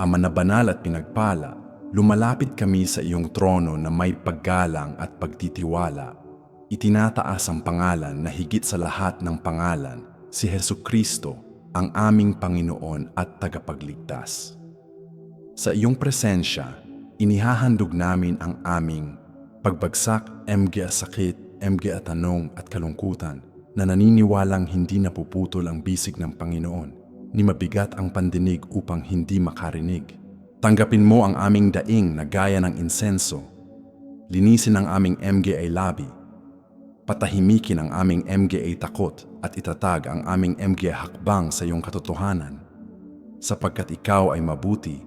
Ama na banal at pinagpala, lumalapit kami sa iyong trono na may paggalang at pagtitiwala. Itinataas ang pangalan na higit sa lahat ng pangalan, si Hesukristo, ang aming Panginoon at tagapagligtas. Sa iyong presensya, inihahandog namin ang aming pagbagsak, sakit, tanong at kalungkutan na naniniwalang hindi napuputol ang bisig ng Panginoon, ni mabigat ang pandinig upang hindi makarinig. Tanggapin mo ang aming daing na gaya ng insenso. Linisin ang aming labi. Patahimikin ang aming takot at itatag ang aming hakbang sa iyong katotohanan. Sapagkat ikaw ay mabuti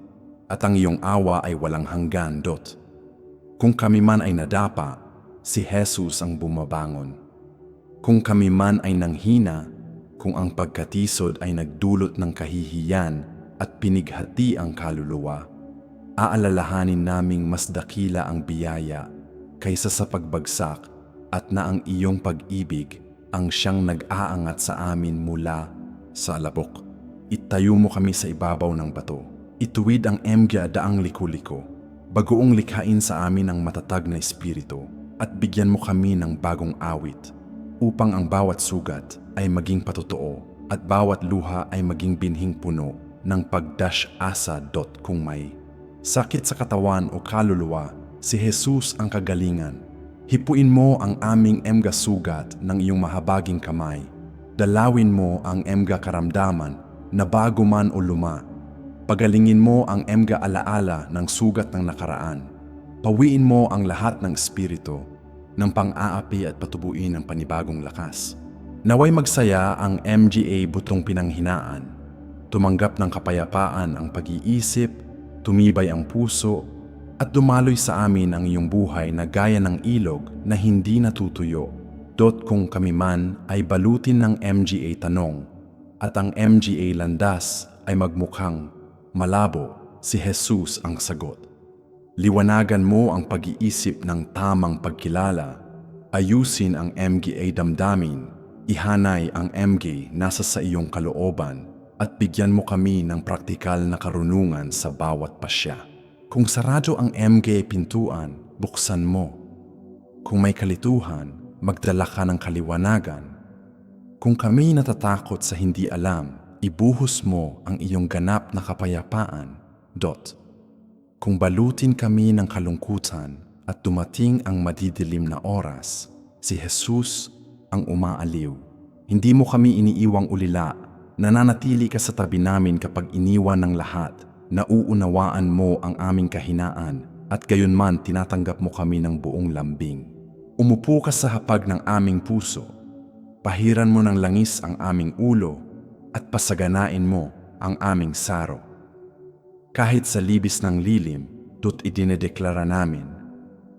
at ang iyong awa ay walang hanggan. Kung kami man ay nadapa, si Jesus ang bumabangon. Kung kami man ay nanghina, kung ang pagkatisod ay nagdulot ng kahihiyan at pinighati ang kaluluwa, aalalahanin naming mas dakila ang biyaya kaysa sa pagbagsak at na ang iyong pag-ibig ang siyang nag-aangat sa amin mula sa alabok. Itayo mo kami sa ibabaw ng bato. Ituwid ang daang liko-liko. Bagoong likhain sa amin ang matatag na espiritu at bigyan mo kami ng bagong awit upang ang bawat sugat ay maging patotoo at bawat luha ay maging binhing puno ng pagdash-asa. Kung may sakit sa katawan o kaluluwa, si Jesus ang kagalingan. Hipuin mo ang aming sugat ng iyong mahabaging kamay. Dalawin mo ang karamdaman na bago man o luma. Pagalingin mo ang alaala ng sugat ng nakaraan. Pawiin mo ang lahat ng espiritu ng pang-aapi at patubuin ang panibagong lakas. Naway magsaya ang butong pinanghinaan. Tumanggap ng kapayapaan ang pag-iisip, tumibay ang puso, at dumaloy sa amin ang iyong buhay na gaya ng ilog na hindi natutuyo. Kung kami man ay balutin ng tanong at ang landas ay magmukhang malabo, si Jesus ang sagot. Liwanagan mo ang pag-iisip ng tamang pagkilala. Ayusin ang damdamin. Ihanay ang nasa sa iyong kalooban at bigyan mo kami ng praktikal na karunungan sa bawat pasya. Kung sarado ang pintuan, buksan mo. Kung may kalituhan, magdala ka ng kaliwanagan. Kung kami natatakot sa hindi alam, ibuhos mo ang iyong ganap na kapayapaan. Kung balutin kami ng kalungkutan at dumating ang madidilim na oras, si Jesus ang umaaliw. Hindi mo kami iniiwang ulila, nananatili ka sa tabi namin kapag iniwan ng lahat, nauunawaan mo ang aming kahinaan at gayunman tinatanggap mo kami ng buong lambing. Umupo ka sa hapag ng aming puso, pahiran mo ng langis ang aming ulo at pasaganain mo ang aming saro. Kahit sa libis ng lilim, idinedeklara namin,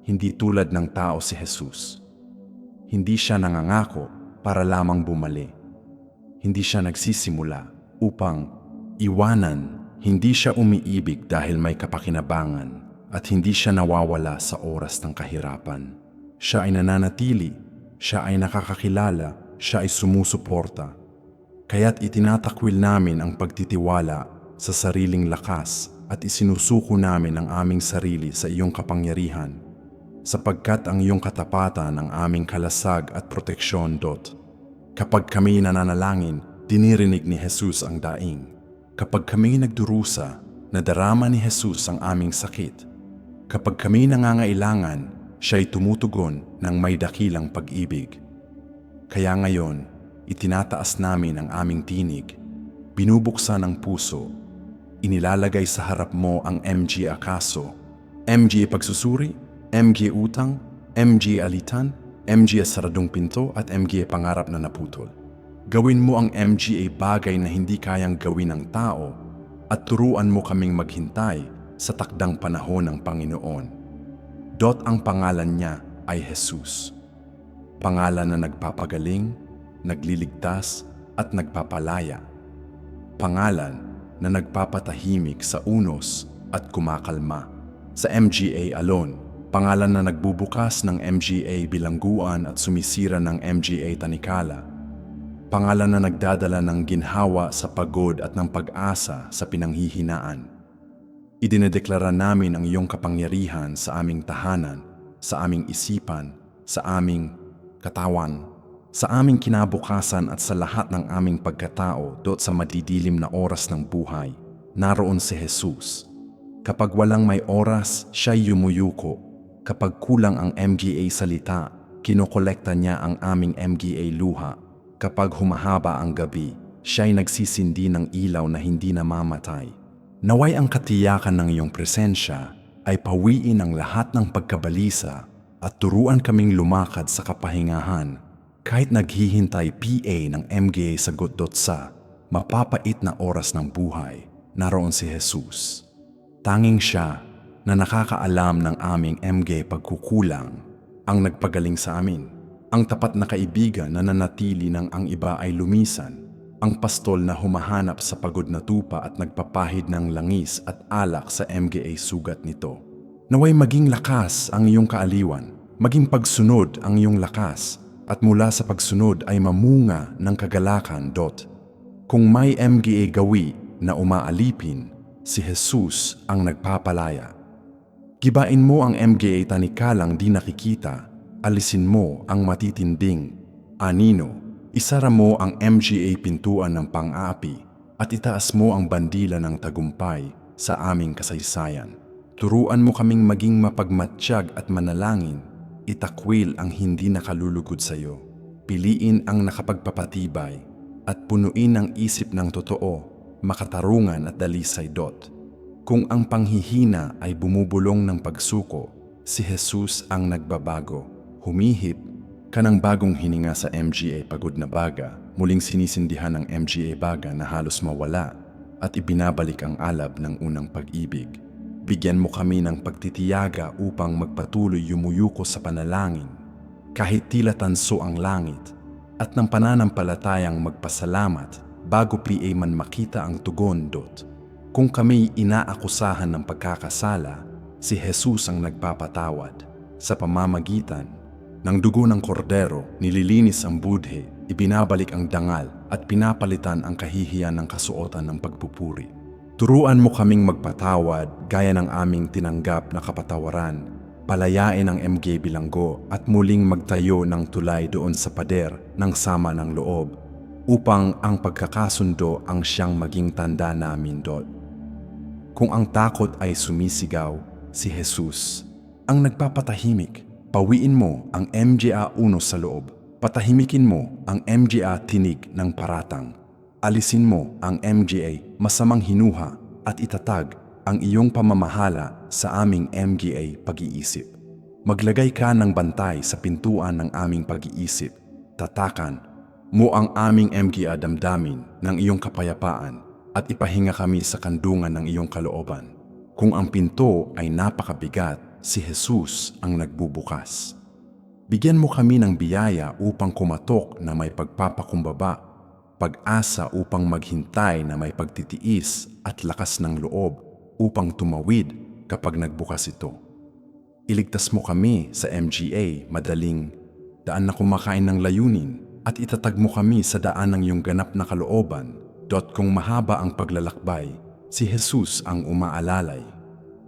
hindi tulad ng tao si Jesus. Hindi siya nangangako para lamang bumali. Hindi siya nagsisimula upang iwanan. Hindi siya umiibig dahil may kapakinabangan at hindi siya nawawala sa oras ng kahirapan. Siya ay nananatili, siya ay nakakakilala, siya ay sumusuporta. Kaya't itinatakwil namin ang pagtitiwala sa sariling lakas at isinusuko namin ang aming sarili sa iyong kapangyarihan, sapagkat ang iyong katapatan ang aming kalasag at proteksyon. Kapag kami nananalangin, dinirinig ni Jesus ang daing. Kapag kami nagdurusa, nadarama ni Jesus ang aming sakit. Kapag kami nangangailangan, siya'y tumutugon ng may dakilang pag-ibig. Kaya ngayon, itinataas namin ang aming tinig, binubuksan ang puso, inilalagay sa harap mo ang akaso, pagsusuri, utang, alitan, saradong pinto at pangarap na naputol. Gawin mo ang bagay na hindi kayang gawin ng tao at turuan mo kaming maghintay sa takdang panahon ng Panginoon. Ang pangalan niya ay Jesus. Pangalan na nagpapagaling, nagliligtas at nagpapalaya. Pangalan na nagpapatahimik sa unos at kumakalma. Sa alone, pangalan na nagbubukas ng bilangguan at sumisira ng tanikala. Pangalan na nagdadala ng ginhawa sa pagod at ng pag-asa sa pinanghihinaan. Idinedeklara namin ang iyong kapangyarihan sa aming tahanan, sa aming isipan, sa aming katawan, sa aming kinabukasan at sa lahat ng aming pagkatao doon sa madidilim na oras ng buhay. Naroon si Jesus. Kapag walang may oras, siya'y yumuyuko. Kapag kulang ang MGA salita, kinokolekta niya ang aming MGA luha. Kapag humahaba ang gabi, siya'y nagsisindi ng ilaw na hindi namamatay. Naway ang katiyakan ng iyong presensya ay pawiin ang lahat ng pagkabalisa at turuan kaming lumakad sa kapahingahan. Kahit naghihintay PA ng MGA sagot sa mapapait na oras ng buhay, naroon si Jesus. Tanging siya na nakakaalam ng aming MGA pagkukulang ang nagpagaling sa amin. Ang tapat na kaibigan na nanatili nang ang iba ay lumisan. Ang pastol na humahanap sa pagod na tupa at nagpapahid ng langis at alak sa MGA sugat nito. Naway maging lakas ang iyong kaaliwan, maging pagsunod ang iyong lakas, at mula sa pagsunod ay mamunga ng kagalakan. Kung may MGA gawi na umaalipin, si Jesus ang nagpapalaya. Gibain mo ang MGA tanikalang di nakikita, alisin mo ang matitinding anino. Isara mo ang MGA pintuan ng pang-aapi at itaas mo ang bandila ng tagumpay sa aming kasaysayan. Turuan mo kaming maging mapagmatsyag at manalangin. Itakwil ang hindi nakalulugod sa iyo. Piliin ang nakapagpapatibay at punuin ang isip ng totoo, makatarungan at dalisay. Kung ang panghihina ay bumubulong ng pagsuko, si Jesus ang nagbabago. Humihip kanang bagong hininga sa MGA pagod na baga, muling sinisindihan ng MGA baga na halos mawala at ibinabalik ang alab ng unang pag-ibig. Bigyan mo kami ng pagtitiyaga upang magpatuloy yumuyuko sa panalangin kahit tila tanso ang langit at ng pananampalatayang magpasalamat bago PA man makita ang tugon. Kung kami inaakusahan ng pagkakasala, si Jesus ang nagpapatawad sa pamamagitan ng dugo ng kordero, nililinis ang budhe, ibinabalik ang dangal at pinapalitan ang kahihiyan ng kasuotan ng pagpupuri. Turuan mo kaming magpatawad gaya ng aming tinanggap na kapatawaran, palayain ang MG bilanggo at muling magtayo ng tulay doon sa pader ng sama ng loob upang ang pagkakasundo ang siyang maging tanda namin. Kung ang takot ay sumisigaw, si Jesus ang nagpapatahimik. Pawiin mo ang MGA unos sa loob. Patahimikin mo ang MGA tinig ng paratang. Alisin mo ang MGA masamang hinuha at itatag ang iyong pamamahala sa aming MGA pag-iisip. Maglagay ka ng bantay sa pintuan ng aming pag-iisip. Tatakan mo ang aming MGA damdamin ng iyong kapayapaan at ipahinga kami sa kandungan ng iyong kalooban. Kung ang pinto ay napakabigat, si Jesus ang nagbubukas. Bigyan mo kami ng biyaya upang kumatok na may pagpapakumbaba, pag-asa upang maghintay na may pagtitiis at lakas ng loob upang tumawid kapag nagbukas ito. Iligtas mo kami sa MGA madaling daan na kumakain ng layunin at itatag mo kami sa daan ng iyong ganap na kalooban. Kung mahaba ang paglalakbay, si Jesus ang umaalalay.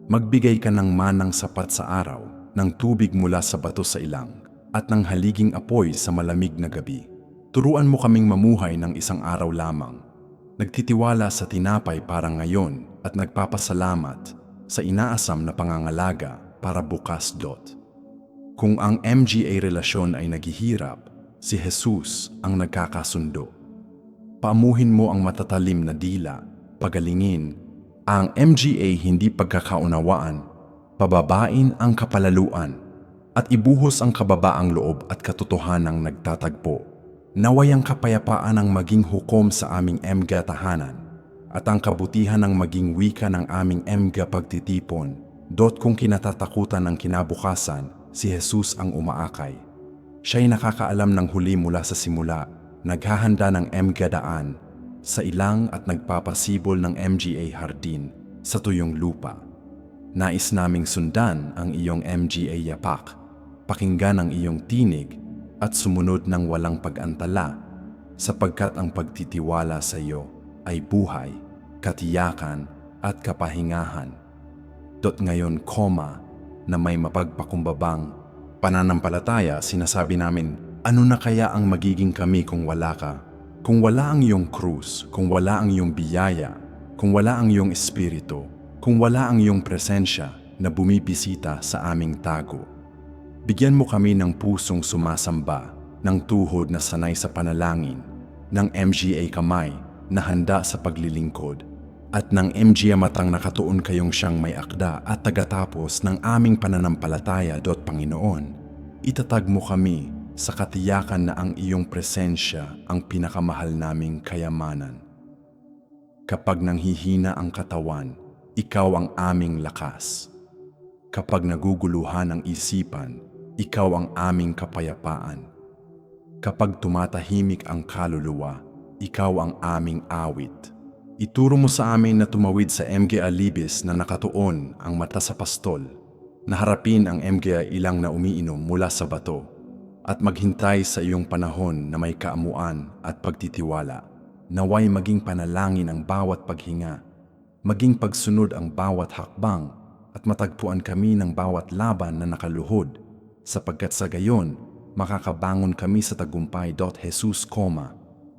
Magbigay ka ng manang sapat sa araw, ng tubig mula sa bato sa ilang, at ng haliging apoy sa malamig na gabi. Turuan mo kaming mamuhay ng isang araw lamang, nagtitiwala sa tinapay para ngayon at nagpapasalamat sa inaasam na pangangalaga para bukas. Kung ang MGA relasyon ay naghihirap, si Jesus ang nagkakasundo. Paamuhin mo ang matatalim na dila, pagalingin ang MGA hindi pagkakaunawaan, pababain ang kapalaluan, at ibuhos ang kababaang loob at katotohanang nagtatagpo. Naway ang kapayapaan ang maging hukom sa aming MGA tahanan, at ang kabutihan ang maging wika ng aming MGA pagtitipon. Kung kinatatakutan ng kinabukasan, si Jesus ang umaakay. Siya'y nakakaalam ng huli mula sa simula, naghahanda ng MGA daan sa ilang at nagpapasibol ng MGA hardin sa tuyong lupa. Nais naming sundan ang iyong MGA yapak, pakinggan ang iyong tinig at sumunod ng walang pag-antala, sapagkat ang pagtitiwala sa iyo ay buhay, katiyakan at kapahingahan Ngayon, na may mapagpakumbabang pananampalataya, sinasabi namin, ano na kaya ang magiging kami kung wala ka? Kung wala ang iyong krus, kung wala ang iyong biyaya, kung wala ang iyong espiritu, kung wala ang iyong presensya na bumibisita sa aming tago. Bigyan mo kami ng pusong sumasamba, ng tuhod na sanay sa panalangin, ng MGA kamay na handa sa paglilingkod, at ng MGA matang nakatuon kayong siyang may akda at tagatapos ng aming pananampalataya. Panginoon, itatag mo kami sa katiyakan na ang iyong presensya ang pinakamahal naming kayamanan. Kapag nanghihina ang katawan, ikaw ang aming lakas. Kapag naguguluhan ang isipan, ikaw ang aming kapayapaan. Kapag tumatahimik ang kaluluwa, ikaw ang aming awit. Ituro mo sa amin na tumawid sa MGA Libis na nakatuon ang mata sa pastol, na harapin ang MGA ilang na umiinom mula sa bato, at maghintay sa iyong panahon na may kaamuan at pagtitiwala. Naway maging panalangin ang bawat paghinga, maging pagsunod ang bawat hakbang, at matagpuan kami ng bawat laban na nakaluhod, sapagkat sa gayon, makakabangon kami sa tagumpay. Jesus,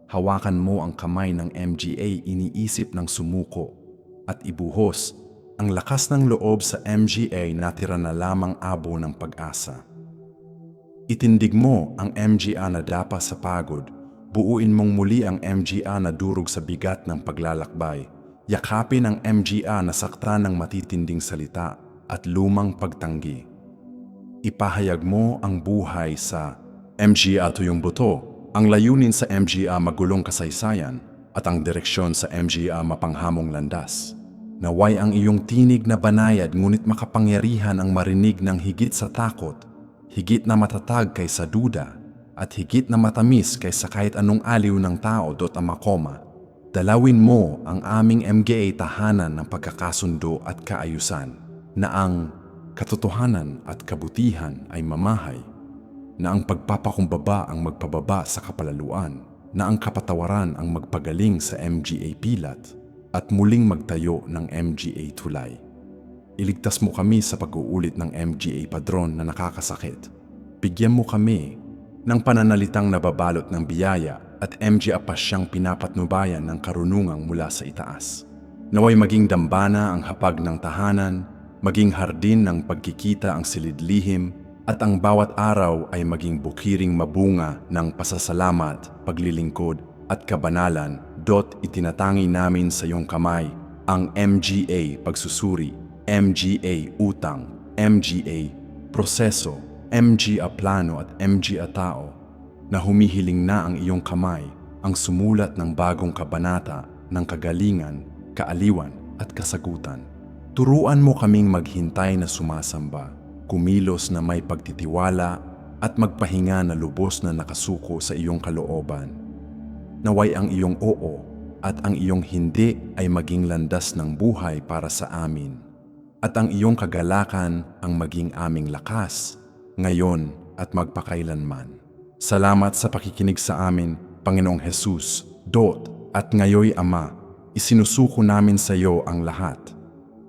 hawakan mo ang kamay ng MGA iniisip ng sumuko, at ibuhos ang lakas ng loob sa MGA na tira na lamang abo ng pag-asa. Itindig mo ang MGA na dapa sa pagod, buuin mong muli ang MGA na durog sa bigat ng paglalakbay, yakapin ang MGA na sakta ng matitinding salita at lumang pagtanggi. Ipahayag mo ang buhay sa MGA tuyong buto, ang layunin sa MGA magulong kasaysayan, at ang direksyon sa MGA mapanghamong landas. Naway ang iyong tinig na banayad ngunit makapangyarihan ang marinig ng higit sa takot, higit na matatag kaysa duda, at higit na matamis kaysa kahit anong aliw ng tao. Ama, dalawin mo ang aming MGA tahanan ng pagkakasundo at kaayusan, na ang katotohanan at kabutihan ay mamahay, na ang pagpapakumbaba ang magpababa sa kapalaluan, na ang kapatawaran ang magpagaling sa MGA pilat, at muling magtayo ng MGA tulay. Iligtas mo kami sa pag-uulit ng MGA padron na nakakasakit. Bigyan mo kami ng pananalitang nababalot ng biyaya at MGA pasyang pinapatnubayan ng karunungang mula sa itaas. Naway maging dambana ang hapag ng tahanan, maging hardin ng pagkikita ang silid-lihim, at ang bawat araw ay maging bukiring mabunga ng pasasalamat, paglilingkod at kabanalan. Itinatangi namin sa iyong kamay ang MGA pagsusuri, MGA utang, MGA proseso, MGA plano at MGA tao, na humihiling na ang iyong kamay ang sumulat ng bagong kabanata ng kagalingan, kaaliwan at kasagutan. Turuan mo kaming maghintay na sumasamba, kumilos na may pagtitiwala at magpahinga na lubos na nakasuko sa iyong kalooban. Naway ang iyong oo at ang iyong hindi ay maging landas ng buhay para sa amin, at ang iyong kagalakan ang maging aming lakas, ngayon at magpakailanman. Salamat sa pakikinig sa amin, Panginoong Jesus. At ngayoy, Ama, isinusuko namin sa iyo ang lahat.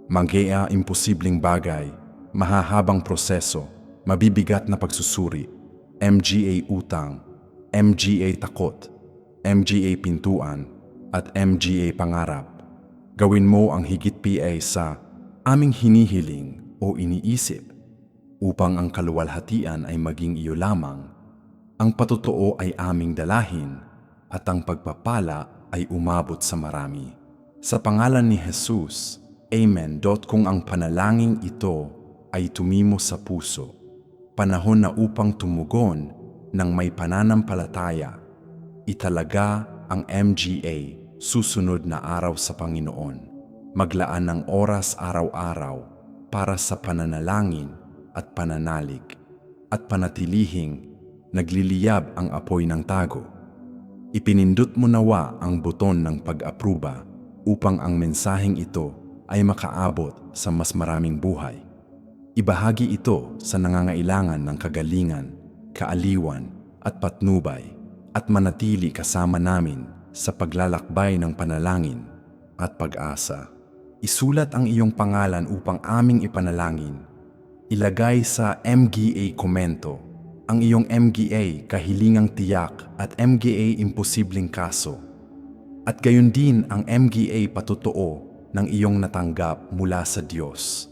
Mga imposibleng bagay, mahahabang proseso, mabibigat na pagsusuri, MGA utang, MGA takot, MGA pintuan, at MGA pangarap. Gawin mo ang higit PA sa aming hinihiling o iniisip, upang ang kaluwalhatian ay maging iyo lamang, ang patotoo ay aming dalahin, at ang pagpapala ay umabot sa marami. Sa pangalan ni Jesus, Amen. Kung ang panalangin ito ay tumimo sa puso, panahon na upang tumugon ng may pananampalataya, italaga ang MGA susunod na araw sa Panginoon. Maglaan ng oras araw-araw para sa pananalangin at pananalig, at panatilihing nagliliyab ang apoy ng tago. Ipinindot mo nawa ang buton ng pag-apruba upang ang mensaheng ito ay makaabot sa mas maraming buhay. Ibahagi ito sa nangangailangan ng kagalingan, kaaliwan at patnubay, at manatili kasama namin sa paglalakbay ng panalangin at pag-asa. Isulat ang iyong pangalan upang aming ipanalangin. Ilagay sa MGA komento ang iyong MGA kahilingang tiyak at MGA imposibleng kaso. At gayon din ang MGA patutuo ng iyong natanggap mula sa Diyos.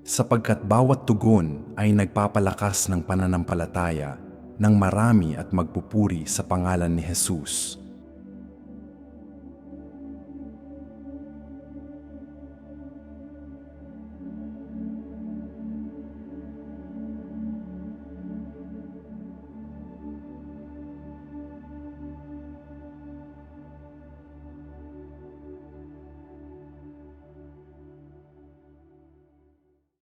Sapagkat bawat tugon ay nagpapalakas ng pananampalataya ng marami at magpupuri sa pangalan ni Jesus.